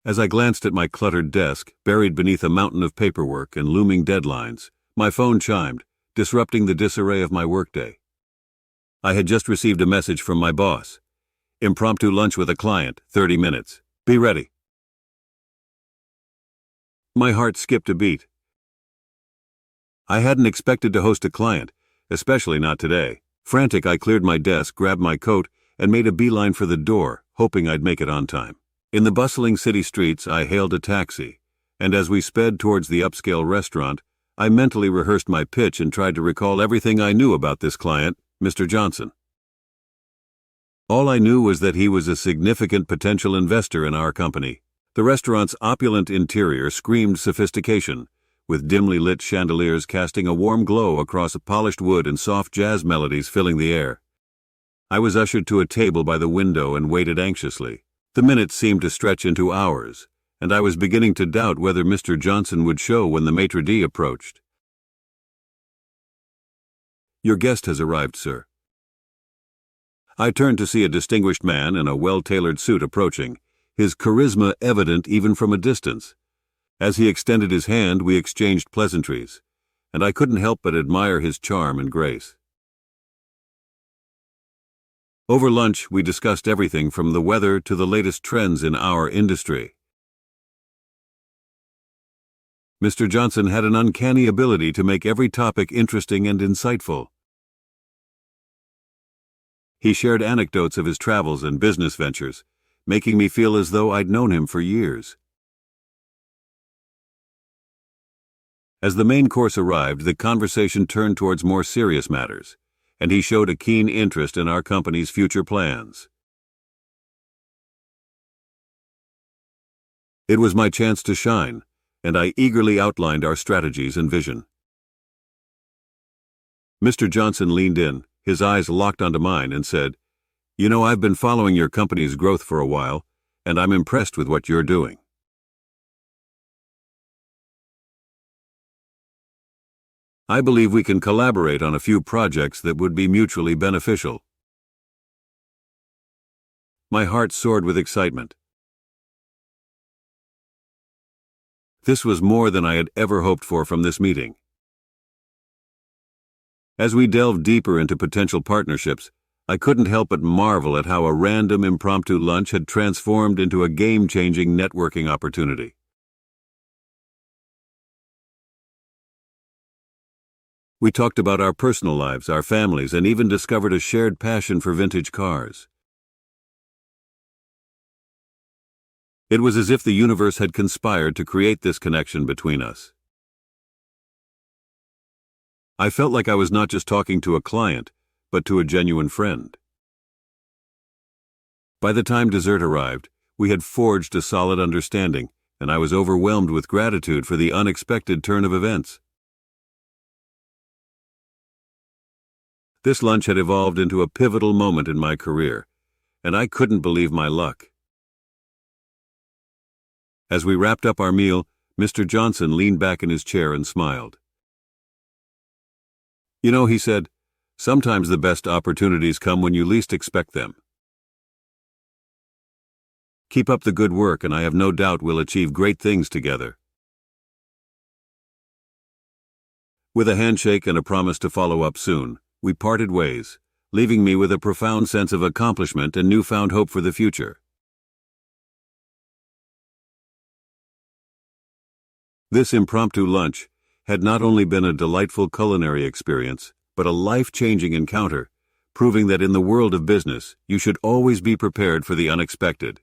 As I glanced at my cluttered desk, buried beneath a mountain of paperwork and looming deadlines, my phone chimed, disrupting the disarray of my workday. I had just received a message from my boss. Impromptu lunch with a client, 30 minutes. Be ready. My heart skipped a beat. I hadn't expected to host a client, especially not today. Frantic, I cleared my desk, grabbed my coat, and made a beeline for the door, hoping I'd make it on time. In the bustling city streets, I hailed a taxi, and as we sped towards the upscale restaurant, I mentally rehearsed my pitch and tried to recall everything I knew about this client, Mr. Johnson. All I knew was that he was a significant potential investor in our company. The restaurant's opulent interior screamed sophistication, with dimly lit chandeliers casting a warm glow across polished wood and soft jazz melodies filling the air. I was ushered to a table by the window and waited anxiously. The minutes seemed to stretch into hours, and I was beginning to doubt whether Mr. Johnson would show when the maitre d' approached. "Your guest has arrived, sir." I turned to see a distinguished man in a well-tailored suit approaching, his charisma evident even from a distance. As he extended his hand, we exchanged pleasantries, and I couldn't help but admire his charm and grace. Over lunch, we discussed everything from the weather to the latest trends in our industry. Mr. Johnson had an uncanny ability to make every topic interesting and insightful. He shared anecdotes of his travels and business ventures, making me feel as though I'd known him for years. As the main course arrived, the conversation turned towards more serious matters, and he showed a keen interest in our company's future plans. It was my chance to shine, and I eagerly outlined our strategies and vision. Mr. Johnson leaned in, his eyes locked onto mine, and said, "You know, I've been following your company's growth for a while, and I'm impressed with what you're doing. I believe we can collaborate on a few projects that would be mutually beneficial." My heart soared with excitement. This was more than I had ever hoped for from this meeting. As we delved deeper into potential partnerships, I couldn't help but marvel at how a random impromptu lunch had transformed into a game-changing networking opportunity. We talked about our personal lives, our families, and even discovered a shared passion for vintage cars. It was as if the universe had conspired to create this connection between us. I felt like I was not just talking to a client, but to a genuine friend. By the time dessert arrived, we had forged a solid understanding, and I was overwhelmed with gratitude for the unexpected turn of events. This lunch had evolved into a pivotal moment in my career, and I couldn't believe my luck. As we wrapped up our meal, Mr. Johnson leaned back in his chair and smiled. "You know," he said, "sometimes the best opportunities come when you least expect them. Keep up the good work, and I have no doubt we'll achieve great things together." With a handshake and a promise to follow up soon, we parted ways, leaving me with a profound sense of accomplishment and newfound hope for the future. This impromptu lunch had not only been a delightful culinary experience, but a life-changing encounter, proving that in the world of business, you should always be prepared for the unexpected.